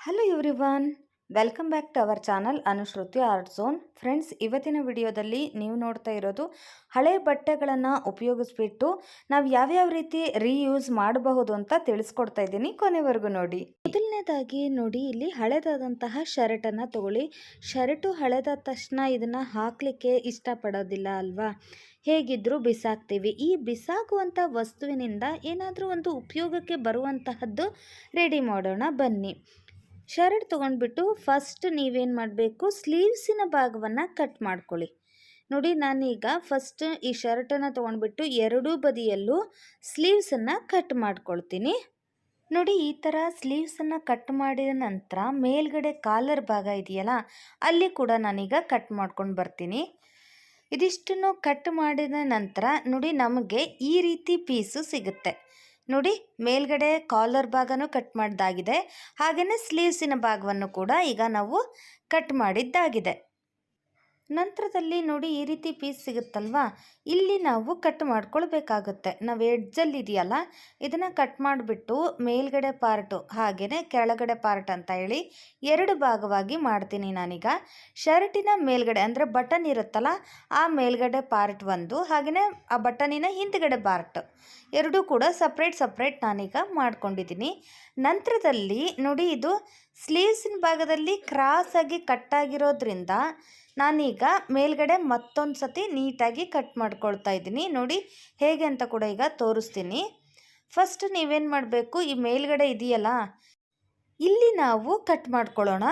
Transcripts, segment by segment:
Hello everyone, welcome back to our channel Anushruti art zone. Friends, ಇವತ್ತಿನ ವಿಡಿಯೋದಲ್ಲಿ ನೀವು ನೋಡ್ತಾ ಇರೋದು ಹಳೆ ಬಟ್ಟೆಗಳನ್ನು ಉಪಯೋಗಿಸ್ಬಿಟ್ಟು ನಾವು ಯಾವ್ಯಾವ ರೀತಿ ರೀಯೂಸ್ ಮಾಡಬಹುದು ಅಂತ ತಿಳಿಸ್ಕೊಡ್ತಾ ಇದ್ದೀನಿ. ಕೊನೆವರೆಗೂ ನೋಡಿ. ಮೊದಲನೇದಾಗಿ ನೋಡಿ, ಇಲ್ಲಿ ಹಳೆದಾದಂತಹ ಶರ್ಟನ್ನು ತಗೊಳ್ಳಿ. ಶರ್ಟು ಹಳೆದಾದ ತಕ್ಷಣ ಇದನ್ನು ಹಾಕಲಿಕ್ಕೆ ಇಷ್ಟಪಡೋದಿಲ್ಲ ಅಲ್ವಾ? ಹೇಗಿದ್ದರೂ ಬಿಸಾಕ್ತೀವಿ. ಈ ಬಿಸಾಕುವಂಥ ವಸ್ತುವಿನಿಂದ ಏನಾದರೂ ಒಂದು ಉಪಯೋಗಕ್ಕೆ ಬರುವಂತಹದ್ದು ರೆಡಿ ಮಾಡೋಣ ಬನ್ನಿ. ಶರ್ಟ್ ತೊಗೊಂಡ್ಬಿಟ್ಟು ಫಸ್ಟ್ ನೀವೇನು ಮಾಡಬೇಕು, ಸ್ಲೀವ್ಸಿನ ಭಾಗವನ್ನು ಕಟ್ ಮಾಡ್ಕೊಳ್ಳಿ. ನೋಡಿ, ನಾನೀಗ ಫಸ್ಟ್ ಈ ಶರ್ಟನ್ನು ತೊಗೊಂಡ್ಬಿಟ್ಟು ಎರಡೂ ಬದಿಯಲ್ಲೂ ಸ್ಲೀವ್ಸನ್ನು ಕಟ್ ಮಾಡ್ಕೊಳ್ತೀನಿ. ನೋಡಿ, ಈ ಥರ ಸ್ಲೀವ್ಸನ್ನು ಕಟ್ ಮಾಡಿದ ನಂತರ ಮೇಲ್ಗಡೆ ಕಾಲರ್ ಭಾಗ ಇದೆಯಲ್ಲ, ಅಲ್ಲಿ ಕೂಡ ನಾನೀಗ ಕಟ್ ಮಾಡ್ಕೊಂಡು ಬರ್ತೀನಿ. ಇದಿಷ್ಟನ್ನು ಕಟ್ ಮಾಡಿದ ನಂತರ ನೋಡಿ, ನಮಗೆ ಈ ರೀತಿ ಪೀಸು ಸಿಗುತ್ತೆ. ನೋಡಿ, ಮೇಲ್ಗಡೆ ಕಾಲರ್ ಭಾಗನೂ ಕಟ್ ಮಾಡಿದ್ದಾಗಿದೆ, ಹಾಗೆಯೇ ಸ್ಲೀವ್ಸಿನ ಭಾಗವನ್ನು ಕೂಡ ಈಗ ನಾವು ಕಟ್ ಮಾಡಿದ್ದಾಗಿದೆ. ನಂತರದಲ್ಲಿ ನೋಡಿ, ಈ ರೀತಿ ಪೀಸ್ ಸಿಗುತ್ತಲ್ವಾ, ಇಲ್ಲಿ ನಾವು ಕಟ್ ಮಾಡ್ಕೊಳ್ಬೇಕಾಗುತ್ತೆ. ನಾವು ಎಡ್ಜಲ್ಲಿ ಇದೆಯಲ್ಲ, ಇದನ್ನು ಕಟ್ ಮಾಡಿಬಿಟ್ಟು ಮೇಲ್ಗಡೆ ಪಾರ್ಟು ಹಾಗೆಯೇ ಕೆಳಗಡೆ ಪಾರ್ಟ್ ಅಂತ ಹೇಳಿ ಎರಡು ಭಾಗವಾಗಿ ಮಾಡ್ತೀನಿ ನಾನೀಗ. ಶರ್ಟಿನ ಮೇಲ್ಗಡೆ ಅಂದರೆ ಬಟನ್ ಇರುತ್ತಲ್ಲ, ಆ ಮೇಲ್ಗಡೆ ಪಾರ್ಟ್ ಒಂದು, ಹಾಗೆಯೇ ಆ ಬಟನಿನ ಹಿಂದ್ಗಡೆ ಪಾರ್ಟ್ ಎರಡೂ ಕೂಡ ಸಪ್ರೇಟ್ ನಾನೀಗ ಮಾಡ್ಕೊಂಡಿದ್ದೀನಿ. ನಂತರದಲ್ಲಿ ನೋಡಿ, ಇದು ಸ್ಲೀವ್ಸಿನ ಭಾಗದಲ್ಲಿ ಕ್ರಾಸಾಗಿ ಕಟ್ಟಾಗಿರೋದ್ರಿಂದ ನಾನೀಗ ಮೇಲ್ಗಡೆ ಮತ್ತೊಂದು ಸತಿ ನೀಟಾಗಿ ಕಟ್ ಮಾಡ್ಕೊಳ್ತಾ ಇದ್ದೀನಿ. ನೋಡಿ ಹೇಗೆ ಅಂತ ಕೂಡ ಈಗ ತೋರಿಸ್ತೀನಿ. ಫಸ್ಟ್ ನೀವೇನು ಮಾಡಬೇಕು, ಈ ಮೇಲ್ಗಡೆ ಇದೆಯಲ್ಲ, ಇಲ್ಲಿ ನಾವು ಕಟ್ ಮಾಡ್ಕೊಳ್ಳೋಣ.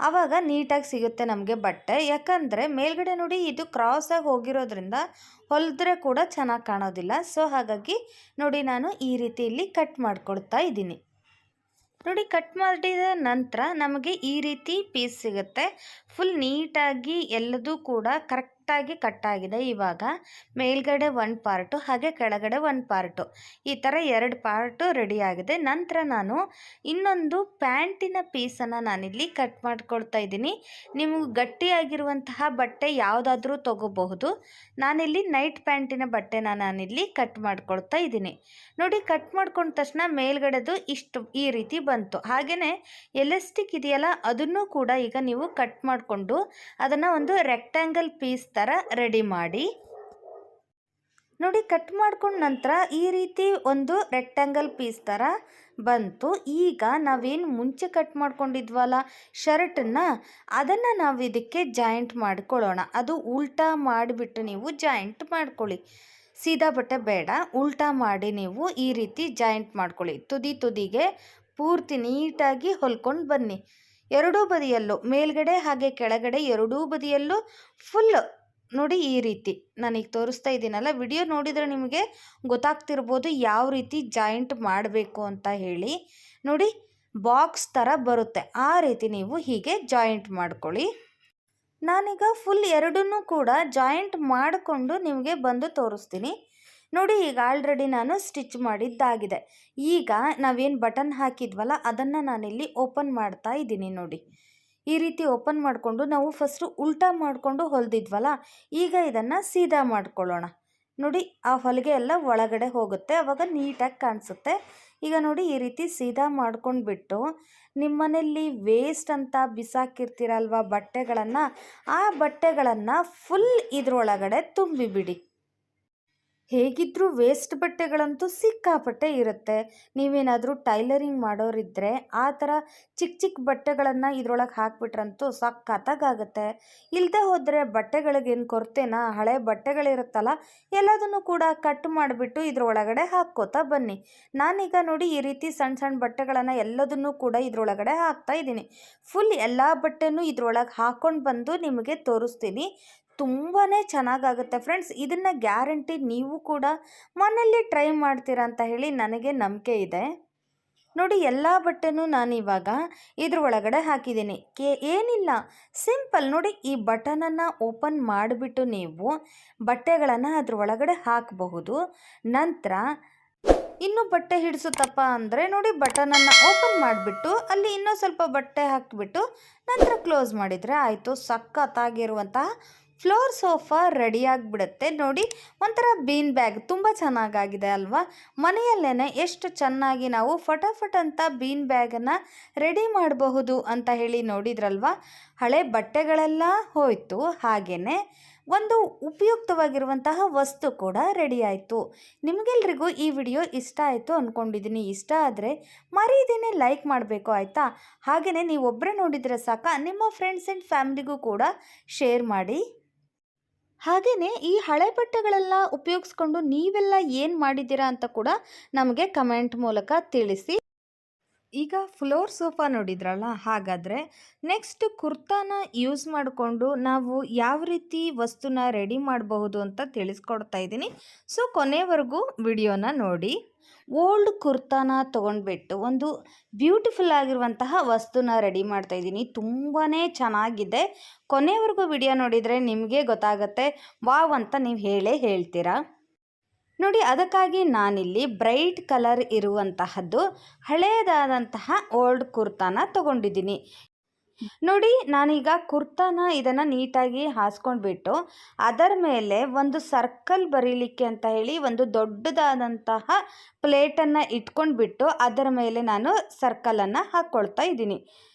ಆವಾಗ ನೀಟಾಗಿ ಸಿಗುತ್ತೆ ನಮಗೆ ಬಟ್ಟೆ. ಯಾಕಂದರೆ ಮೇಲ್ಗಡೆ ನೋಡಿ, ಇದು ಕ್ರಾಸಾಗಿ ಹೋಗಿರೋದ್ರಿಂದ ಹೊಲಿದ್ರೆ ಕೂಡ ಚೆನ್ನಾಗಿ ಕಾಣೋದಿಲ್ಲ. ಸೊ ಹಾಗಾಗಿ ನೋಡಿ, ನಾನು ಈ ರೀತಿ ಇಲ್ಲಿ ಕಟ್ ಮಾಡ್ಕೊಳ್ತಾ ಇದ್ದೀನಿ. ನೋಡಿ, ಕಟ್ ಮಾಡಿದ ನಂತರ ನಮಗೆ ಈ ರೀತಿ ಪೀಸ್ ಸಿಗುತ್ತೆ. ಫುಲ್ ನೀಟಾಗಿ ಎಲ್ಲದೂ ಕೂಡ ಕರೆಕ್ಟಾಗಿ ಕಟ್ಟಾಗಿದೆ. ಇವಾಗ ಮೇಲ್ಗಡೆ ಒಂದು ಪಾರ್ಟು ಹಾಗೆ ಕೆಳಗಡೆ ಒಂದು ಪಾರ್ಟು, ಈ ಥರ ಎರಡು ಪಾರ್ಟು ರೆಡಿಯಾಗಿದೆ. ನಂತರ ನಾನು ಇನ್ನೊಂದು ಪ್ಯಾಂಟಿನ ಪೀಸನ್ನು ನಾನಿಲ್ಲಿ ಕಟ್ ಮಾಡ್ಕೊಳ್ತಾ ಇದ್ದೀನಿ. ನೀವು ಗಟ್ಟಿಯಾಗಿರುವಂತಹ ಬಟ್ಟೆ ಯಾವುದಾದ್ರೂ ತೊಗೋಬಹುದು. ನಾನಿಲ್ಲಿ ನೈಟ್ ಪ್ಯಾಂಟಿನ ಬಟ್ಟೆನ ನಾನಿಲ್ಲಿ ಕಟ್ ಮಾಡ್ಕೊಳ್ತಾ ಇದ್ದೀನಿ. ನೋಡಿ, ಕಟ್ ಮಾಡ್ಕೊಂಡ ತಕ್ಷಣ ಮೇಲ್ಗಡೆದು ಇಷ್ಟು ಈ ರೀತಿ ಬಂತು. ಹಾಗೆಯೇ ಎಲಾಸ್ಟಿಕ್ ಇದೆಯಲ್ಲ, ಅದನ್ನು ಕೂಡ ಈಗ ನೀವು ಕಟ್ ಮಾಡಿಕೊಂಡು ಅದನ್ನು ಒಂದು ರೆಕ್ಟ್ಯಾಂಗಲ್ ಪೀಸ್ ಥರ ರೆಡಿ ಮಾಡಿ. ನೋಡಿ, ಕಟ್ ಮಾಡ್ಕೊಂಡ ನಂತರ ಈ ರೀತಿ ಒಂದು ರೆಕ್ಟ್ಯಾಂಗಲ್ ಪೀಸ್ ಥರ ಬಂತು. ಈಗ ನಾವೇನು ಮುಂಚೆ ಕಟ್ ಮಾಡ್ಕೊಂಡಿದ್ವಲ್ಲ ಶರ್ಟನ್ನು, ಅದನ್ನು ನಾವು ಇದಕ್ಕೆ ಜಾಯಿಂಟ್ ಮಾಡ್ಕೊಳ್ಳೋಣ. ಅದು ಉಲ್ಟಾ ಮಾಡಿಬಿಟ್ಟು ನೀವು ಜಾಯಿಂಟ್ ಮಾಡ್ಕೊಳ್ಳಿ. ಸೀದಾ ಬಟ್ಟೆ ಬೇಡ, ಉಲ್ಟಾ ಮಾಡಿ ನೀವು ಈ ರೀತಿ ಜಾಯಿಂಟ್ ಮಾಡ್ಕೊಳ್ಳಿ. ತುದಿಗೆ ಪೂರ್ತಿ ನೀಟಾಗಿ ಹೊಲ್ಕೊಂಡು ಬನ್ನಿ. ಎರಡೂ ಬದಿಯಲ್ಲೂ ಮೇಲ್ಗಡೆ ಹಾಗೆ ಕೆಳಗಡೆ ಎರಡೂ ಬದಿಯಲ್ಲೂ ಫುಲ್ ನೋಡಿ, ಈ ರೀತಿ ನಾನೀಗ ತೋರಿಸ್ತಾ ಇದ್ದೀನಲ್ಲ, ವಿಡಿಯೋ ನೋಡಿದರೆ ನಿಮಗೆ ಗೊತ್ತಾಗ್ತಿರ್ಬೋದು ಯಾವ ರೀತಿ ಜಾಯಿಂಟ್ ಮಾಡಬೇಕು ಅಂತ ಹೇಳಿ. ನೋಡಿ, ಬಾಕ್ಸ್ ಥರ ಬರುತ್ತೆ, ಆ ರೀತಿ ನೀವು ಹೀಗೆ ಜಾಯಿಂಟ್ ಮಾಡ್ಕೊಳ್ಳಿ. ನಾನೀಗ ಫುಲ್ ಎರಡನ್ನೂ ಕೂಡ ಜಾಯಿಂಟ್ ಮಾಡಿಕೊಂಡು ನಿಮಗೆ ಬಂದು ತೋರಿಸ್ತೀನಿ. ನೋಡಿ, ಈಗ ಆಲ್ರೆಡಿ ನಾನು ಸ್ಟಿಚ್ ಮಾಡಿದ್ದಾಗಿದೆ. ಈಗ ನಾವೇನು ಬಟನ್ ಹಾಕಿದ್ವಲ್ಲ, ಅದನ್ನು ನಾನಿಲ್ಲಿ ಓಪನ್ ಮಾಡ್ತಾ ಇದ್ದೀನಿ. ನೋಡಿ, ಈ ರೀತಿ ಓಪನ್ ಮಾಡಿಕೊಂಡು ನಾವು ಫಸ್ಟು ಉಲ್ಟಾ ಮಾಡಿಕೊಂಡು ಹೊಲಿದಿದ್ವಲ್ಲ, ಈಗ ಇದನ್ನು ಸೀದಾ ಮಾಡ್ಕೊಳ್ಳೋಣ. ನೋಡಿ, ಆ ಹೊಲಿಗೆ ಎಲ್ಲ ಒಳಗಡೆ ಹೋಗುತ್ತೆ, ಆವಾಗ ನೀಟಾಗಿ ಕಾಣಿಸುತ್ತೆ. ಈಗ ನೋಡಿ, ಈ ರೀತಿ ಸೀದಾ ಮಾಡ್ಕೊಂಡ್ಬಿಟ್ಟು ನಿಮ್ಮನೇಲಿ ವೇಸ್ಟ್ ಅಂತ ಬಿಸಾಕಿರ್ತೀರಲ್ವ ಬಟ್ಟೆಗಳನ್ನು, ಆ ಬಟ್ಟೆಗಳನ್ನು ಫುಲ್ ಇದರೊಳಗಡೆ ತುಂಬಿಬಿಡಿ. ಹೇಗಿದ್ದರೂ ವೇಸ್ಟ್ ಬಟ್ಟೆಗಳಂತೂ ಸಿಕ್ಕಾಪಟ್ಟೆ ಇರುತ್ತೆ. ನೀವೇನಾದರೂ ಟೈಲರಿಂಗ್ ಮಾಡೋರಿದ್ದರೆ ಆ ಥರ ಚಿಕ್ಕ ಬಟ್ಟೆಗಳನ್ನು ಇದರೊಳಗೆ ಹಾಕ್ಬಿಟ್ರಂತೂ ಸಖತ್ತಾಗುತ್ತೆ. ಇಲ್ಲದೆ ಹೋದರೆ ಬಟ್ಟೆಗಳಿಗೇನು ಕೊರತೆನಾ? ಹಳೆ ಬಟ್ಟೆಗಳಿರುತ್ತಲ್ಲ, ಎಲ್ಲದನ್ನು ಕೂಡ ಕಟ್ ಮಾಡಿಬಿಟ್ಟು ಇದರೊಳಗಡೆ ಹಾಕ್ಕೋತಾ ಬನ್ನಿ. ನಾನೀಗ ನೋಡಿ, ಈ ರೀತಿ ಸಣ್ಣ ಬಟ್ಟೆಗಳನ್ನು ಎಲ್ಲದನ್ನು ಕೂಡ ಇದರೊಳಗಡೆ ಹಾಕ್ತಾ ಇದ್ದೀನಿ. ಫುಲ್ ಎಲ್ಲ ಬಟ್ಟೆನೂ ಇದರೊಳಗೆ ಹಾಕ್ಕೊಂಡು ಬಂದು ನಿಮಗೆ ತೋರಿಸ್ತೀನಿ. ತುಂಬಾ ಚೆನ್ನಾಗಾಗುತ್ತೆ ಫ್ರೆಂಡ್ಸ್. ಇದನ್ನು ಗ್ಯಾರಂಟಿ ನೀವು ಕೂಡ ಮನೆಯಲ್ಲಿ ಟ್ರೈ ಮಾಡ್ತೀರಾ ಅಂತ ಹೇಳಿ ನನಗೆ ನಂಬಿಕೆ ಇದೆ. ನೋಡಿ, ಎಲ್ಲ ಬಟ್ಟೆನೂ ನಾನಿವಾಗ ಇದ್ರ ಒಳಗಡೆ ಹಾಕಿದ್ದೀನಿ. ಏನಿಲ್ಲ, ಸಿಂಪಲ್. ನೋಡಿ, ಈ ಬಟನನ್ನು ಓಪನ್ ಮಾಡಿಬಿಟ್ಟು ನೀವು ಬಟ್ಟೆಗಳನ್ನು ಅದ್ರ ಒಳಗಡೆ ಹಾಕಬಹುದು. ನಂತರ ಇನ್ನೂ ಬಟ್ಟೆ ಹಿಡಿಸುತ್ತಪ್ಪ ಅಂದರೆ ನೋಡಿ, ಬಟನನ್ನು ಓಪನ್ ಮಾಡಿಬಿಟ್ಟು ಅಲ್ಲಿ ಇನ್ನೂ ಸ್ವಲ್ಪ ಬಟ್ಟೆ ಹಾಕಿಬಿಟ್ಟು ನಂತರ ಕ್ಲೋಸ್ ಮಾಡಿದರೆ ಆಯಿತು. ಸಖತ್ತಾಗಿರುವಂತಹ ಫ್ಲೋರ್ ಸೋಫಾ ರೆಡಿಯಾಗಿಬಿಡುತ್ತೆ. ನೋಡಿ, ಒಂಥರ ಬೀನ್ ಬ್ಯಾಗ್ ತುಂಬ ಚೆನ್ನಾಗಾಗಿದೆ ಅಲ್ವಾ? ಮನೆಯಲ್ಲೇ ಎಷ್ಟು ಚೆನ್ನಾಗಿ ನಾವು ಫಟಾಫಟ್ ಅಂತ ಬೀನ್ ಬ್ಯಾಗನ್ನು ರೆಡಿ ಮಾಡಬಹುದು ಅಂತ ಹೇಳಿ ನೋಡಿದ್ರಲ್ವಾ? ಹಳೆ ಬಟ್ಟೆಗಳೆಲ್ಲ ಹೋಯಿತು, ಹಾಗೆಯೇ ಒಂದು ಉಪಯುಕ್ತವಾಗಿರುವಂತಹ ವಸ್ತು ಕೂಡ ರೆಡಿ ಆಯಿತು. ನಿಮಗೆಲ್ರಿಗೂ ಈ ವಿಡಿಯೋ ಇಷ್ಟ ಆಯಿತು ಅಂದ್ಕೊಂಡಿದ್ದೀನಿ. ಇಷ್ಟ ಆದರೆ ಮರೀದೇನೆ ಲೈಕ್ ಮಾಡಬೇಕು, ಆಯಿತಾ? ಹಾಗೆಯೇ ನೀವೊಬ್ಬರೇ ನೋಡಿದರೆ ಸಾಕ, ನಿಮ್ಮ ಫ್ರೆಂಡ್ಸ್ ಆ್ಯಂಡ್ ಫ್ಯಾಮಿಲಿಗೂ ಕೂಡ ಶೇರ್ ಮಾಡಿ. ಹಾಗೆಯೇ ಈ ಹಳೆ ಬಟ್ಟೆಗಳೆಲ್ಲ ಉಪಯೋಗಿಸ್ಕೊಂಡು ನೀವೆಲ್ಲ ಏನು ಮಾಡಿದ್ದೀರಾ ಅಂತ ಕೂಡ ನಮಗೆ ಕಮೆಂಟ್ ಮೂಲಕ ತಿಳಿಸಿ. ಈಗ ಫ್ಲೋರ್ ಸೋಫಾ ನೋಡಿದ್ರಲ್ಲ, ಹಾಗಾದರೆ ನೆಕ್ಸ್ಟ್ ಕುರ್ತಾನ ಯೂಸ್ ಮಾಡಿಕೊಂಡು ನಾವು ಯಾವ ರೀತಿ ವಸ್ತುನ ರೆಡಿ ಮಾಡಬಹುದು ಅಂತ ತಿಳಿಸ್ಕೊಡ್ತಾ ಇದ್ದೀನಿ. ಸೊ ಕೊನೆವರೆಗೂ ವಿಡಿಯೋನ ನೋಡಿ. ಓಲ್ಡ್ ಕುರ್ತಾನ ತೊಗೊಂಡ್ಬಿಟ್ಟು ಒಂದು ಬ್ಯೂಟಿಫುಲ್ ಆಗಿರುವಂತಹ ವಸ್ತುನ ರೆಡಿ ಮಾಡ್ತಾ ಇದ್ದೀನಿ. ತುಂಬಾ ಚೆನ್ನಾಗಿದೆ. ಕೊನೆವರೆಗೂ ವಿಡಿಯೋ ನೋಡಿದರೆ ನಿಮಗೆ ಗೊತ್ತಾಗುತ್ತೆ, ವಾವ್ ಅಂತ ನೀವು ಹೇಳ್ತೀರಾ. ನೋಡಿ, ಅದಕ್ಕಾಗಿ ನಾನಿಲ್ಲಿ ಬ್ರೈಟ್ ಕಲರ್ ಇರುವಂತಹದ್ದು ಹಳೆಯದಾದಂತಹ ಓಲ್ಡ್ ಕುರ್ತಾನ ತೊಗೊಂಡಿದ್ದೀನಿ. ನೋಡಿ, ನಾನೀಗ ಕುರ್ತಾನ ಇದನ್ನು ನೀಟಾಗಿ ಹಾಸ್ಕೊಂಡ್ಬಿಟ್ಟು ಅದರ ಮೇಲೆ ಒಂದು ಸರ್ಕಲ್ ಬರೀಲಿಕ್ಕೆ ಅಂತ ಹೇಳಿ ಒಂದು ದೊಡ್ಡದಾದಂತಹ ಪ್ಲೇಟನ್ನು ಇಟ್ಕೊಂಡ್ಬಿಟ್ಟು ಅದರ ಮೇಲೆ ನಾನು ಸರ್ಕಲನ್ನು ಹಾಕ್ಕೊಳ್ತಾ ಇದ್ದೀನಿ.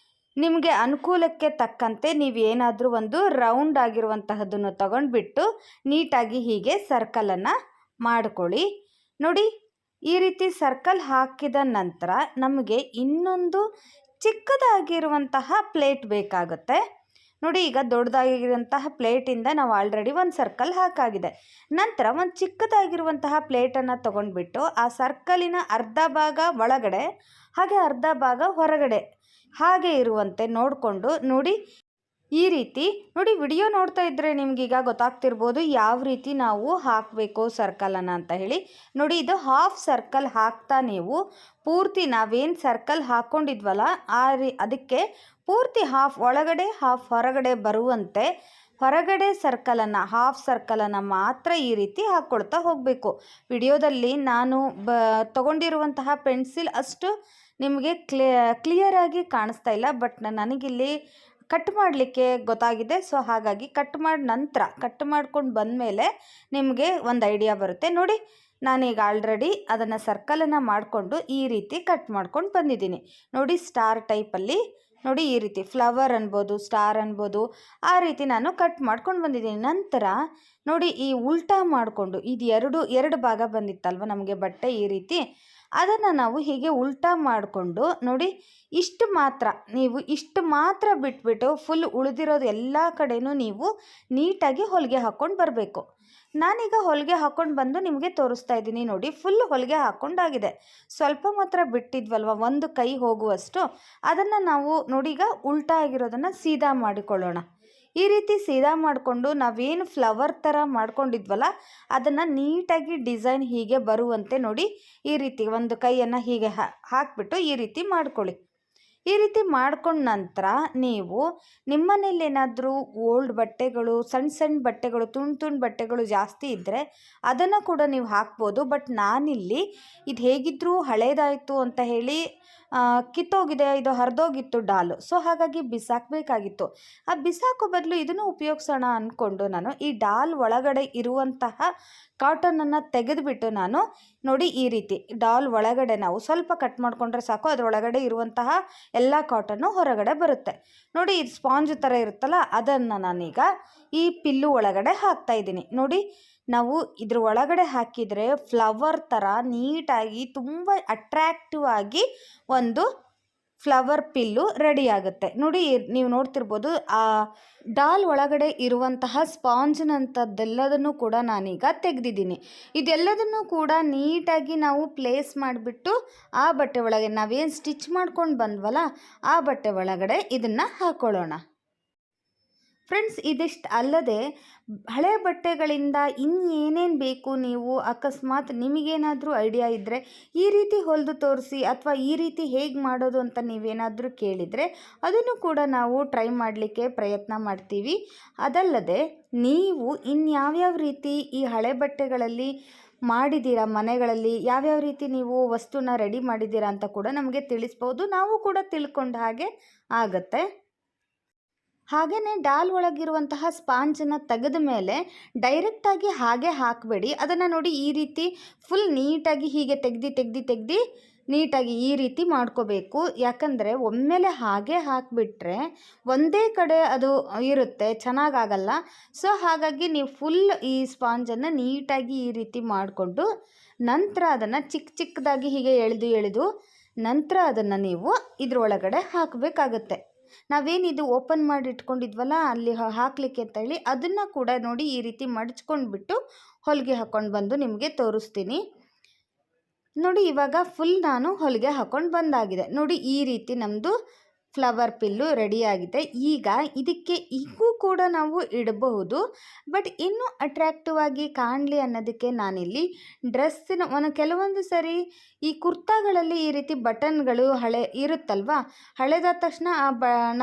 ನಿಮಗೆ ಅನುಕೂಲಕ್ಕೆ ತಕ್ಕಂತೆ ನೀವೇನಾದರೂ ಒಂದು ರೌಂಡ್ ಆಗಿರುವಂತಹದ್ದನ್ನು ತಗೊಂಡ್ಬಿಟ್ಟು ನೀಟಾಗಿ ಹೀಗೆ ಸರ್ಕಲನ್ನು ಮಾಡ್ಕೊಳ್ಳಿ. ನೋಡಿ, ಈ ರೀತಿ ಸರ್ಕಲ್ ಹಾಕಿದ ನಂತರ ನಮಗೆ ಇನ್ನೊಂದು ಚಿಕ್ಕದಾಗಿರುವಂತಹ ಪ್ಲೇಟ್ ಬೇಕಾಗುತ್ತೆ. ನೋಡಿ, ಈಗ ದೊಡ್ಡದಾಗಿರುವಂತಹ ಪ್ಲೇಟಿಂದ ನಾವು ಆಲ್ರೆಡಿ ಒಂದು ಸರ್ಕಲ್ ಹಾಕಾಗಿದೆ. ನಂತರ ಒಂದು ಚಿಕ್ಕದಾಗಿರುವಂತಹ ಪ್ಲೇಟನ್ನು ತೊಗೊಂಡ್ಬಿಟ್ಟು ಆ ಸರ್ಕಲಿನ ಅರ್ಧ ಭಾಗ ಒಳಗಡೆ ಹಾಗೆ ಅರ್ಧ ಭಾಗ ಹೊರಗಡೆ ಹಾಗೆ ಇರುವಂತೆ ನೋಡಿಕೊಂಡು, ನೋಡಿ ಈ ರೀತಿ ನೋಡಿ, ವಿಡಿಯೋ ನೋಡ್ತಾ ಇದ್ದರೆ ನಿಮಗೀಗ ಗೊತ್ತಾಗ್ತಿರ್ಬೋದು ಯಾವ ರೀತಿ ನಾವು ಹಾಕಬೇಕು ಸರ್ಕಲನ್ನು ಅಂತ ಹೇಳಿ. ನೋಡಿ, ಇದು ಹಾಫ್ ಸರ್ಕಲ್ ಹಾಕ್ತಾ ನೀವು ಪೂರ್ತಿ ನಾವೇನು ಸರ್ಕಲ್ ಹಾಕ್ಕೊಂಡಿದ್ವಲ್ಲ ಅದಕ್ಕೆ ಪೂರ್ತಿ ಹಾಫ್ ಒಳಗಡೆ ಹಾಫ್ ಹೊರಗಡೆ ಬರುವಂತೆ ಹೊರಗಡೆ ಸರ್ಕಲನ್ನು ಹಾಫ್ ಸರ್ಕಲನ್ನು ಮಾತ್ರ ಈ ರೀತಿ ಹಾಕ್ಕೊಳ್ತಾ ಹೋಗಬೇಕು. ವಿಡಿಯೋದಲ್ಲಿ ನಾನು ತಗೊಂಡಿರುವಂತಹ ಪೆನ್ಸಿಲ್ ಅಷ್ಟು ನಿಮಗೆ ಕ್ಲಿಯರಾಗಿ ಕಾಣಿಸ್ತಾ ಇಲ್ಲ, ಬಟ್ ನನಗಿಲ್ಲಿ ಕಟ್ ಮಾಡಲಿಕ್ಕೆ ಗೊತ್ತಾಗಿದೆ. ಸೊ ಹಾಗಾಗಿ ಕಟ್ ಮಾಡ್ಕೊಂಡು ಬಂದಮೇಲೆ ನಿಮಗೆ ಒಂದು ಐಡಿಯಾ ಬರುತ್ತೆ. ನೋಡಿ, ನಾನೀಗ ಆಲ್ರೆಡಿ ಅದನ್ನು ಸರ್ಕಲನ್ನು ಮಾಡಿಕೊಂಡು ಈ ರೀತಿ ಕಟ್ ಮಾಡ್ಕೊಂಡು ಬಂದಿದ್ದೀನಿ. ನೋಡಿ, ಸ್ಟಾರ್ ಟೈಪಲ್ಲಿ ನೋಡಿ ಈ ರೀತಿ ಫ್ಲವರ್ ಅನ್ಬೋದು, ಸ್ಟಾರ್ ಅನ್ಬೋದು, ಆ ರೀತಿ ನಾನು ಕಟ್ ಮಾಡ್ಕೊಂಡು ಬಂದಿದ್ದೀನಿ. ನಂತರ ನೋಡಿ, ಈ ಉಲ್ಟಾ ಮಾಡಿಕೊಂಡು ಇದು ಎರಡು ಭಾಗ ಬಂದಿತ್ತಲ್ವ ನಮಗೆ ಬಟ್ಟೆ, ಈ ರೀತಿ ಅದನ್ನು ನಾವು ಹೀಗೆ ಉಲ್ಟಾ ಮಾಡಿಕೊಂಡು ನೋಡಿ ಇಷ್ಟು ಮಾತ್ರ ಬಿಟ್ಬಿಟ್ಟು ಫುಲ್ ಉಳಿದಿರೋದು ಎಲ್ಲ ಕಡೆಯೂ ನೀವು ನೀಟಾಗಿ ಹೊಲಿಗೆ ಹಾಕ್ಕೊಂಡು ಬರಬೇಕು. ನಾನೀಗ ಹೊಲಿಗೆ ಹಾಕ್ಕೊಂಡು ಬಂದು ನಿಮಗೆ ತೋರಿಸ್ತಾ ಇದ್ದೀನಿ. ನೋಡಿ, ಫುಲ್ ಹೊಲಿಗೆ ಹಾಕ್ಕೊಂಡಾಗಿದೆ. ಸ್ವಲ್ಪ ಮಾತ್ರ ಬಿಟ್ಟಿದ್ವಲ್ವ, ಒಂದು ಕೈ ಹೋಗುವಷ್ಟು, ಅದನ್ನು ನಾವು ನೋಡಿ ಈಗ ಉಲ್ಟಾ ಆಗಿರೋದನ್ನು ಸೀದಾ ಮಾಡಿಕೊಳ್ಳೋಣ. ಈ ರೀತಿ ಸೀದಾ ಮಾಡಿಕೊಂಡು ನಾವೇನು ಫ್ಲವರ್ ಥರ ಮಾಡ್ಕೊಂಡಿದ್ವಲ್ಲ ಅದನ್ನು ನೀಟಾಗಿ ಡಿಸೈನ್ ಹೀಗೆ ಬರುವಂತೆ ನೋಡಿ ಈ ರೀತಿ ಒಂದು ಕೈಯನ್ನು ಹೀಗೆ ಹಾಕಿಬಿಟ್ಟು ಈ ರೀತಿ ಮಾಡ್ಕೊಳ್ಳಿ. ಈ ರೀತಿ ಮಾಡ್ಕೊಂಡ ನಂತರ ನೀವು ನಿಮ್ಮನೇಲಿ ಏನಾದರೂ ಓಲ್ಡ್ ಬಟ್ಟೆಗಳು, ಸಣ್ಣ ಬಟ್ಟೆಗಳು, ತುಂಡು ಬಟ್ಟೆಗಳು ಜಾಸ್ತಿ ಇದ್ದರೆ ಅದನ್ನು ಕೂಡ ನೀವು ಹಾಕ್ಬೋದು. ಬಟ್ ನಾನಿಲ್ಲಿ ಇದು ಹೇಗಿದ್ದರೂ ಹಳೇದಾಯಿತು ಅಂತ ಹೇಳಿ ಕಿತ್ತೋಗಿದೆ, ಇದು ಹರಿದೋಗಿತ್ತು ಡಾಲು. ಸೊ ಹಾಗಾಗಿ ಬಿಸಾಕಬೇಕಾಗಿತ್ತು. ಆ ಬಿಸಾಕೋ ಬದಲು ಇದನ್ನು ಉಪಯೋಗಿಸೋಣ ಅಂದ್ಕೊಂಡು ನಾನು ಈ ಡಾಲ್ ಒಳಗಡೆ ಇರುವಂತಹ ಕಾಟನನ್ನು ತೆಗೆದುಬಿಟ್ಟು ನಾನು ನೋಡಿ ಈ ರೀತಿ ಡಾಲ್ ಒಳಗಡೆ ನಾವು ಸ್ವಲ್ಪ ಕಟ್ ಮಾಡಿಕೊಂಡ್ರೆ ಸಾಕು, ಅದರೊಳಗಡೆ ಇರುವಂತಹ ಎಲ್ಲ ಕಾಟನ್ನು ಹೊರಗಡೆ ಬರುತ್ತೆ. ನೋಡಿ, ಇದು ಸ್ಪಾಂಜ್ ಥರ ಇರುತ್ತಲ್ಲ, ಅದನ್ನು ನಾನೀಗ ಈ ಪಿಲ್ಲು ಒಳಗಡೆ ಹಾಕ್ತಾಯಿದ್ದೀನಿ. ನೋಡಿ, ನಾವು ಇದ್ರ ಒಳಗಡೆ ಹಾಕಿದರೆ ಫ್ಲವರ್ ಥರ ನೀಟಾಗಿ ತುಂಬ ಅಟ್ರ್ಯಾಕ್ಟಿವ್ ಆಗಿ ಒಂದು ಫ್ಲವರ್ ಪಿಲ್ಲು ರೆಡಿ ಆಗುತ್ತೆ. ನೋಡಿ, ನೀವು ನೋಡ್ತಿರ್ಬೋದು ಆ ಡಾಲ್ ಒಳಗಡೆ ಇರುವಂತಹ ಸ್ಪಾಂಜ್ನಂಥದ್ದೆಲ್ಲದನ್ನು ಕೂಡ ನಾನೀಗ ತೆಗೆದಿದ್ದೀನಿ. ಇದೆಲ್ಲದನ್ನು ಕೂಡ ನೀಟಾಗಿ ನಾವು ಪ್ಲೇಸ್ ಮಾಡಿಬಿಟ್ಟು ಆ ಬಟ್ಟೆ ಒಳಗೆ ನಾವೇನು ಸ್ಟಿಚ್ ಮಾಡ್ಕೊಂಡು ಬಂದ್ವಲ್ಲ ಆ ಬಟ್ಟೆ ಒಳಗಡೆ ಇದನ್ನು ಹಾಕ್ಕೊಳ್ಳೋಣ. ಫ್ರೆಂಡ್ಸ್, ಇದಿಷ್ಟು ಅಲ್ಲದೆ ಹಳೆ ಬಟ್ಟೆಗಳಿಂದ ಇನ್ನೇನೇನು ಬೇಕು, ನೀವು ಅಕಸ್ಮಾತ್ ನಿಮಗೇನಾದರೂ ಐಡಿಯಾ ಇದ್ದರೆ ಈ ರೀತಿ ಹೊಲಿದು ತೋರಿಸಿ ಅಥವಾ ಈ ರೀತಿ ಹೇಗೆ ಮಾಡೋದು ಅಂತ ನೀವೇನಾದರೂ ಕೇಳಿದರೆ ಅದನ್ನು ಕೂಡ ನಾವು ಟ್ರೈ ಮಾಡಲಿಕ್ಕೆ ಪ್ರಯತ್ನ ಮಾಡ್ತೀವಿ. ಅದಲ್ಲದೆ ನೀವು ಇನ್ಯಾವ್ಯಾವ ರೀತಿ ಈ ಹಳೆ ಬಟ್ಟೆಗಳಲ್ಲಿ ಮಾಡಿದ್ದೀರಾ, ಮನೆಗಳಲ್ಲಿ ಯಾವ್ಯಾವ ರೀತಿ ನೀವು ವಸ್ತುನ ರೆಡಿ ಮಾಡಿದ್ದೀರಾ ಅಂತ ಕೂಡ ನಮಗೆ ತಿಳಿಸ್ಬೋದು. ನಾವು ಕೂಡ ತಿಳ್ಕೊಂಡ ಹಾಗೆ ಆಗುತ್ತೆ. ಹಾಗೆಯೇ ಡಾಲ್ ಒಳಗಿರುವಂತಹ ಸ್ಪಾಂಜನ್ನು ತೆಗೆದ ಮೇಲೆ ಡೈರೆಕ್ಟಾಗಿ ಹಾಗೆ ಹಾಕಬೇಡಿ. ಅದನ್ನು ನೋಡಿ ಈ ರೀತಿ ಫುಲ್ ನೀಟಾಗಿ ಹೀಗೆ ತೆಗ್ದು ನೀಟಾಗಿ ಈ ರೀತಿ ಮಾಡ್ಕೋಬೇಕು. ಯಾಕಂದರೆ ಒಮ್ಮೆಲೆ ಹಾಗೆ ಹಾಕಿಬಿಟ್ರೆ ಒಂದೇ ಕಡೆ ಅದು ಇರುತ್ತೆ, ಚೆನ್ನಾಗಾಗಲ್ಲ. ಸೊ ಹಾಗಾಗಿ ನೀವು ಫುಲ್ ಈ ಸ್ಪಾಂಜನ್ನು ನೀಟಾಗಿ ಈ ರೀತಿ ಮಾಡಿಕೊಂಡು ನಂತರ ಅದನ್ನು ಚಿಕ್ಕದಾಗಿ ಹೀಗೆ ಎಳೆದು ನಂತರ ಅದನ್ನು ನೀವು ಇದ್ರೊಳಗಡೆ ಹಾಕಬೇಕಾಗತ್ತೆ. ನಾವೇನಿದು ಓಪನ್ ಮಾಡಿ ಇಟ್ಕೊಂಡಿದ್ವಲ್ಲ ಅಲ್ಲಿ ಹಾಕಲಿಕ್ಕೆ ಅಂತ ಹೇಳಿ ಅದನ್ನು ಕೂಡ ನೋಡಿ ಈ ರೀತಿ ಮಡಚ್ಕೊಂಡ್ಬಿಟ್ಟು ಹೊಲಿಗೆ ಹಾಕ್ಕೊಂಡು ಬಂದು ನಿಮಗೆ ತೋರಿಸ್ತೀನಿ. ನೋಡಿ ಇವಾಗ ಫುಲ್ ನಾನು ಹೊಲಿಗೆ ಹಾಕ್ಕೊಂಡು ಬಂದಾಗಿದೆ. ನೋಡಿ ಈ ರೀತಿ ನಮ್ಮದು ಫ್ಲವರ್ ಪಿಲ್ಲು ರೆಡಿಯಾಗಿದೆ. ಈಗ ಇದಕ್ಕೆ ಹೀಗೂ ಕೂಡ ನಾವು ಇಡಬಹುದು. ಬಟ್ ಇನ್ನೂ ಅಟ್ರ್ಯಾಕ್ಟಿವ್ ಆಗಿ ಕಾಣಲಿ ಅನ್ನೋದಕ್ಕೆ ನಾನಿಲ್ಲಿ ಡ್ರೆಸ್ಸಿನ ಕೆಲವೊಂದು ಸರಿ ಈ ಕುರ್ತಾಗಳಲ್ಲಿ ಈ ರೀತಿ ಬಟನ್ಗಳು ಇರುತ್ತಲ್ವ, ಹಳೆದಾದ ತಕ್ಷಣ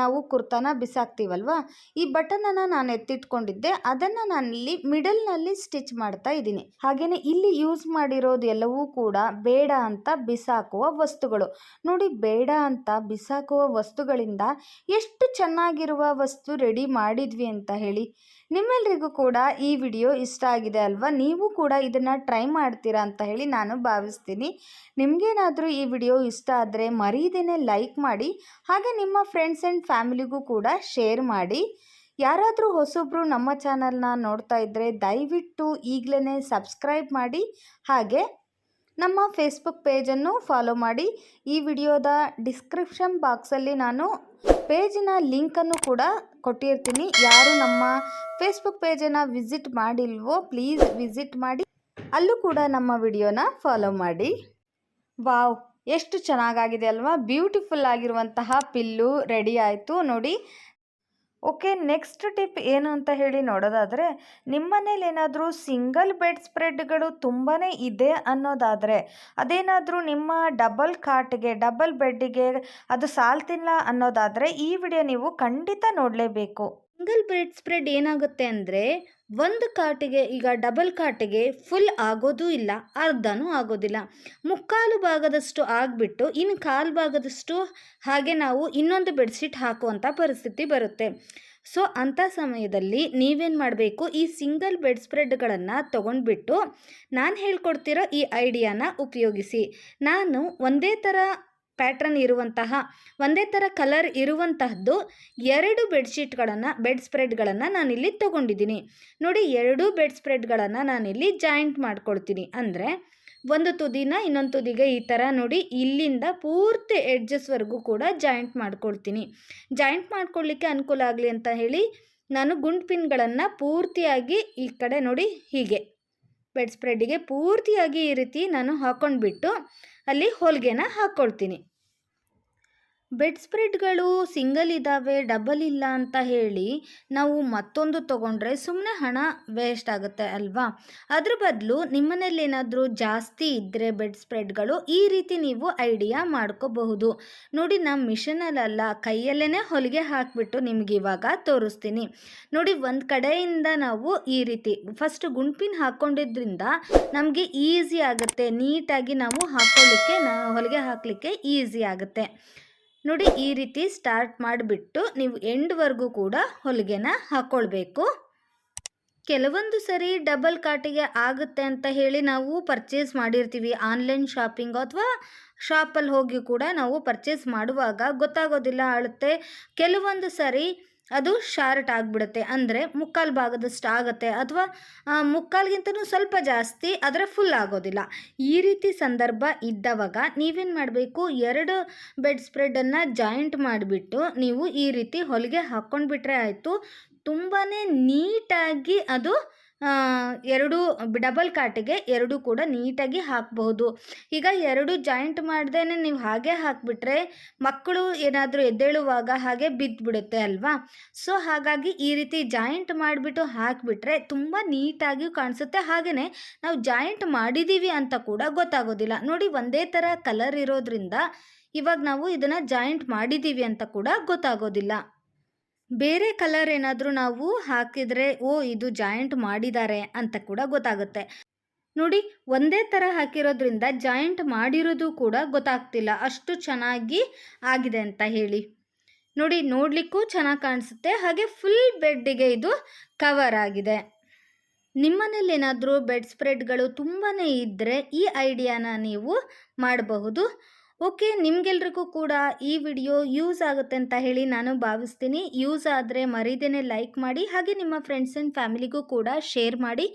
ನಾವು ಕುರ್ತಾನ ಬಿಸಾಕ್ತೀವಲ್ವ, ಈ ಬಟನನ್ನು ನಾನು ಎತ್ತಿಟ್ಕೊಂಡಿದ್ದೆ. ಅದನ್ನು ನಾನಿಲ್ಲಿ ಮಿಡಲ್ನಲ್ಲಿ ಸ್ಟಿಚ್ ಮಾಡ್ತಾ ಇದ್ದೀನಿ. ಹಾಗೆಯೇ ಇಲ್ಲಿ ಯೂಸ್ ಮಾಡಿರೋದು ಎಲ್ಲವೂ ಕೂಡ ಬೇಡ ಅಂತ ಬಿಸಾಕುವ ವಸ್ತುಗಳು. ನೋಡಿ, ಬೇಡ ಅಂತ ಬಿಸಾಕುವ ವಸ್ತುಗಳಿಂದ ಎಷ್ಟು ಚೆನ್ನಾಗಿರುವ ವಸ್ತು ರೆಡಿ ಮಾಡಿದ್ವಿ ಅಂತ ಹೇಳಿ. ನಿಮ್ಮೆಲ್ಲರಿಗೂ ಕೂಡ ಈ ವಿಡಿಯೋ ಇಷ್ಟ ಆಗಿದೆ ಅಲ್ವಾ? ನೀವು ಕೂಡ ಇದನ್ನು ಟ್ರೈ ಮಾಡ್ತೀರಾ ಅಂತ ಹೇಳಿ ನಾನು ಭಾವಿಸ್ತೀನಿ. ನಿಮಗೇನಾದರೂ ಈ ವಿಡಿಯೋ ಇಷ್ಟ ಆದರೆ ಮರೀದೇನೆ ಲೈಕ್ ಮಾಡಿ, ಹಾಗೆ ನಿಮ್ಮ ಫ್ರೆಂಡ್ಸ್ ಆ್ಯಂಡ್ ಫ್ಯಾಮಿಲಿಗೂ ಕೂಡ ಶೇರ್ ಮಾಡಿ. ಯಾರಾದರೂ ಹೊಸೊಬ್ಬರು ನಮ್ಮ ಚಾನಲ್ನ ನೋಡ್ತಾ ಇದ್ದರೆ ದಯವಿಟ್ಟು ಈಗಲೇ ಸಬ್ಸ್ಕ್ರೈಬ್ ಮಾಡಿ, ಹಾಗೆ ನಮ್ಮ ಫೇಸ್ಬುಕ್ ಪೇಜನ್ನು ಫಾಲೋ ಮಾಡಿ. ಈ ವಿಡಿಯೋದ ಡಿಸ್ಕ್ರಿಪ್ಷನ್ ಬಾಕ್ಸಲ್ಲಿ ನಾನು ಪೇಜಿನ ಲಿಂಕನ್ನು ಕೂಡ ಕೊಟ್ಟಿರ್ತೀನಿ. ಯಾರು ನಮ್ಮ ಫೇಸ್ಬುಕ್ ಪೇಜನ್ನು ವಿಸಿಟ್ ಮಾಡಿಲ್ವೋ ಪ್ಲೀಸ್ ವಿಸಿಟ್ ಮಾಡಿ, ಅಲ್ಲೂ ಕೂಡ ನಮ್ಮ ವಿಡಿಯೋನ ಫಾಲೋ ಮಾಡಿ. ವಾವ್, ಎಷ್ಟು ಚೆನ್ನಾಗಾಗಿದೆ ಅಲ್ವಾ? ಬ್ಯೂಟಿಫುಲ್ ಆಗಿರುವಂತಹ ಪಿಲ್ಲು ರೆಡಿ ಆಯಿತು ನೋಡಿ. ಓಕೆ, ನೆಕ್ಸ್ಟ್ ಟಿಪ್ ಏನು ಅಂತ ಹೇಳಿ ನೋಡೋದಾದರೆ, ನಿಮ್ಮ ಮನೇಲಿ ಏನಾದರೂ ಸಿಂಗಲ್ ಬೆಡ್ ಸ್ಪ್ರೆಡ್ಗಳು ತುಂಬಾ ಇದೆ ಅನ್ನೋದಾದರೆ, ಅದೇನಾದರೂ ನಿಮ್ಮ ಡಬಲ್ ಬೆಡ್ಡಿಗೆ ಅದು ಸಾಲ್ತಿಲ್ಲ ಅನ್ನೋದಾದರೆ ಈ ವಿಡಿಯೋ ನೀವು ಖಂಡಿತ ನೋಡಲೇಬೇಕು. ಸಿಂಗಲ್ ಬೆಡ್ ಸ್ಪ್ರೆಡ್ ಏನಾಗುತ್ತೆ ಅಂದರೆ, ಒಂದು ಕಾಟಿಗೆ, ಈಗ ಡಬಲ್ ಕಾಟಿಗೆ ಫುಲ್ ಆಗೋದೂ ಇಲ್ಲ, ಅರ್ಧನೂ ಆಗೋದಿಲ್ಲ, ಮುಕ್ಕಾಲು ಭಾಗದಷ್ಟು ಆಗಿಬಿಟ್ಟು ಇನ್ನು ಕಾಲು ಭಾಗದಷ್ಟು ಹಾಗೆ ನಾವು ಇನ್ನೊಂದು ಬೆಡ್ಶೀಟ್ ಹಾಕುವಂಥ ಪರಿಸ್ಥಿತಿ ಬರುತ್ತೆ. ಸೊ ಅಂಥ ಸಮಯದಲ್ಲಿ ನೀವೇನು ಮಾಡಬೇಕು, ಈ ಸಿಂಗಲ್ ಬೆಡ್ ಸ್ಪ್ರೆಡ್ಗಳನ್ನು ತೊಗೊಂಡ್ಬಿಟ್ಟು ನಾನು ಹೇಳ್ಕೊಡ್ತಿರೋ ಈ ಐಡಿಯಾನ ಉಪಯೋಗಿಸಿ. ನಾನು ಒಂದೇ ಥರ ಪ್ಯಾಟ್ರನ್ ಇರುವಂತಹ, ಒಂದೇ ಥರ ಕಲರ್ ಇರುವಂತಹದ್ದು 2 ಬೆಡ್ ಸ್ಪ್ರೆಡ್ಗಳನ್ನು ನಾನಿಲ್ಲಿ ತೊಗೊಂಡಿದ್ದೀನಿ. ನೋಡಿ, 2 ಬೆಡ್ ಸ್ಪ್ರೆಡ್ಗಳನ್ನು ನಾನಿಲ್ಲಿ ಜಾಯಿಂಟ್ ಮಾಡ್ಕೊಳ್ತೀನಿ. ಅಂದರೆ ಒಂದು ತುದಿನ ಇನ್ನೊಂದು ತುದಿಗೆ ಈ ಥರ ನೋಡಿ ಇಲ್ಲಿಂದ ಪೂರ್ತಿ ಎಡ್ಜಸ್ವರೆಗೂ ಕೂಡ ಜಾಯಿಂಟ್ ಮಾಡ್ಕೊಳ್ತೀನಿ. ಜಾಯಿಂಟ್ ಮಾಡ್ಕೊಳ್ಳಿಕ್ಕೆ ಅನುಕೂಲ ಆಗಲಿ ಅಂತ ಹೇಳಿ ನಾನು ಗುಂಡು ಪಿನ್ಗಳನ್ನು ಪೂರ್ತಿಯಾಗಿ ಈ ಕಡೆ ನೋಡಿ ಹೀಗೆ ಬೆಡ್ ಸ್ಪ್ರೆಡ್ಡಿಗೆ ಪೂರ್ತಿಯಾಗಿ ಈ ರೀತಿ ನಾನು ಹಾಕ್ಕೊಂಡ್ಬಿಟ್ಟು ಅಲ್ಲಿ ಹೊಲಿಗೆನ ಹಾಕ್ಕೊಳ್ತೀನಿ. ಬೆಡ್ ಸ್ಪ್ರೆಡ್ಗಳು ಸಿಂಗಲ್ ಇದ್ದಾವೆ, ಡಬಲ್ ಇಲ್ಲ ಅಂತ ಹೇಳಿ ನಾವು ಮತ್ತೊಂದು ತೊಗೊಂಡ್ರೆ ಸುಮ್ಮನೆ ಹಣ ವೇಸ್ಟ್ ಆಗುತ್ತೆ ಅಲ್ವಾ? ಅದ್ರ ಬದಲು ನಿಮ್ಮನೇಲಿ ಏನಾದರೂ ಜಾಸ್ತಿ ಇದ್ದರೆ ಬೆಡ್ ಸ್ಪ್ರೆಡ್ಗಳು ಈ ರೀತಿ ನೀವು ಐಡಿಯಾ ಮಾಡ್ಕೋಬಹುದು. ನೋಡಿ, ನಾನು ಮಿಷನಲ್ಲ ಕೈಯಲ್ಲೇ ಹೊಲಿಗೆ ಹಾಕಿಬಿಟ್ಟು ನಿಮ್ಗೆ ಇವಾಗ ತೋರಿಸ್ತೀನಿ. ನೋಡಿ, ಒಂದು ಕಡೆಯಿಂದ ನಾವು ಈ ರೀತಿ ಫಸ್ಟ್ ಗುಂಡ್ಪಿನ್ ಹಾಕ್ಕೊಂಡಿದ್ರಿಂದ ನಮಗೆ ಈಸಿ ಆಗುತ್ತೆ, ನೀಟಾಗಿ ನಾವು ಹೊಲಿಗೆ ಹಾಕಲಿಕ್ಕೆ ಈಸಿ ಆಗುತ್ತೆ. ನೋಡಿ, ಈ ರೀತಿ ಸ್ಟಾರ್ಟ್ ಮಾಡಿಬಿಟ್ಟು ನೀವು ಎಂಡ್ವರೆಗೂ ಕೂಡ ಹೊಲಿಗೆನ ಹಾಕ್ಕೊಳ್ಬೇಕು. ಕೆಲವೊಂದು ಸರಿ ಡಬಲ್ ಕಾಟಿಗೆ ಆಗುತ್ತೆ ಅಂತ ಹೇಳಿ ನಾವು ಪರ್ಚೇಸ್ ಮಾಡಿರ್ತೀವಿ ಆನ್ಲೈನ್ ಶಾಪಿಂಗ್ ಅಥವಾ ಶಾಪಲ್ಲಿ ಹೋಗಿ ಕೂಡ ನಾವು ಪರ್ಚೇಸ್ ಮಾಡುವಾಗ ಗೊತ್ತಾಗೋದಿಲ್ಲ, ಅಳುತ್ತೆ. ಕೆಲವೊಂದು ಸರಿ ಅದು ಶಾರ್ಟ್ ಆಗಿಬಿಡುತ್ತೆ, ಅಂದರೆ ಮುಕ್ಕಾಲು ಭಾಗದಷ್ಟು ಆಗುತ್ತೆ, ಅಥವಾ ಮುಕ್ಕಾಲ್ಗಿಂತನೂ ಸ್ವಲ್ಪ ಜಾಸ್ತಿ, ಆದರೆ ಫುಲ್ ಆಗೋದಿಲ್ಲ. ಈ ರೀತಿ ಸಂದರ್ಭ ಇದ್ದವಾಗ ನೀವೇನು ಮಾಡಬೇಕು, 2 ಬೆಡ್ ಸ್ಪ್ರೆಡನ್ನು ಜಾಯಿಂಟ್ ಮಾಡಿಬಿಟ್ಟು ನೀವು ಈ ರೀತಿ ಹೊಲಿಗೆ ಹಾಕ್ಕೊಂಡ್ಬಿಟ್ರೆ ಆಯಿತು. ತುಂಬಾ ನೀಟಾಗಿ ಅದು 2 ಡಬಲ್ ಕಾಟಿಗೆ 2 ಕೂಡ ನೀಟಾಗಿ ಹಾಕಬಹುದು. ಈಗ 2 ಜಾಯಿಂಟ್ ಮಾಡ್ದೇ ನೀವು ಹಾಗೆ ಹಾಕಿಬಿಟ್ರೆ ಮಕ್ಕಳು ಏನಾದರೂ ಎದ್ದೇಳುವಾಗ ಹಾಗೆ ಬಿದ್ದುಬಿಡುತ್ತೆ ಅಲ್ವಾ? ಸೊ ಹಾಗಾಗಿ ಈ ರೀತಿ ಜಾಯಿಂಟ್ ಮಾಡಿಬಿಟ್ಟು ಹಾಕಿಬಿಟ್ರೆ ತುಂಬ ನೀಟಾಗಿ ಕಾಣಿಸುತ್ತೆ. ಹಾಗೆಯೇ ನಾವು ಜಾಯಿಂಟ್ ಮಾಡಿದ್ದೀವಿ ಅಂತ ಕೂಡ ಗೊತ್ತಾಗೋದಿಲ್ಲ. ನೋಡಿ, ಒಂದೇ ಥರ ಕಲರ್ ಇರೋದ್ರಿಂದ ಇವಾಗ ನಾವು ಇದನ್ನು ಜಾಯಿಂಟ್ ಮಾಡಿದ್ದೀವಿ ಅಂತ ಕೂಡ ಗೊತ್ತಾಗೋದಿಲ್ಲ. ಬೇರೆ ಕಲರ್ ಏನಾದರೂ ನಾವು ಹಾಕಿದರೆ ಇದು ಜಾಯಿಂಟ್ ಮಾಡಿದ್ದಾರೆ ಅಂತ ಕೂಡ ಗೊತ್ತಾಗುತ್ತೆ. ನೋಡಿ, ಒಂದೇ ಥರ ಹಾಕಿರೋದ್ರಿಂದ ಜಾಯಿಂಟ್ ಮಾಡಿರೋದು ಕೂಡ ಗೊತ್ತಾಗ್ತಿಲ್ಲ, ಅಷ್ಟು ಚೆನ್ನಾಗಿ ಆಗಿದೆ ಅಂತ ಹೇಳಿ. ನೋಡಿ, ನೋಡಲಿಕ್ಕೂ ಚೆನ್ನಾಗಿ ಕಾಣಿಸುತ್ತೆ. ಹಾಗೆ ಫುಲ್ ಬೆಡ್ಡಿಗೆ ಇದು ಕವರ್ ಆಗಿದೆ. ನಿಮ್ಮನೇಲೇನಾದರೂ ಬೆಡ್ ಸ್ಪ್ರೆಡ್ಗಳು ತುಂಬಾ ಇದ್ದರೆ ಈ ಐಡಿಯಾನ ನೀವು ಮಾಡಬಹುದು. ಓಕೆ, ನಿಮಗೆಲ್ರಿಗೂ ಕೂಡ ಈ ವಿಡಿಯೋ ಯೂಸ್ ಆಗುತ್ತೆ ಅಂತ ಹೇಳಿ ನಾನು ಭಾವಿಸ್ತೀನಿ. ಯೂಸ್ ಆದರೆ ಮರೀದೇನೆ ಲೈಕ್ ಮಾಡಿ, ಹಾಗೆ ನಿಮ್ಮ ಫ್ರೆಂಡ್ಸ್ ಆ್ಯಂಡ್ ಫ್ಯಾಮಿಲಿಗೂ ಕೂಡ ಶೇರ್ ಮಾಡಿ.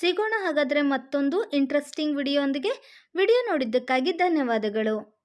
ಸಿಗೋಣ ಹಾಗಾದರೆ ಮತ್ತೊಂದು ಇಂಟ್ರೆಸ್ಟಿಂಗ್ ವಿಡಿಯೋ ಒಂದಿಗೆ. ವಿಡಿಯೋ ನೋಡಿದ್ದಕ್ಕಾಗಿ ಧನ್ಯವಾದಗಳು.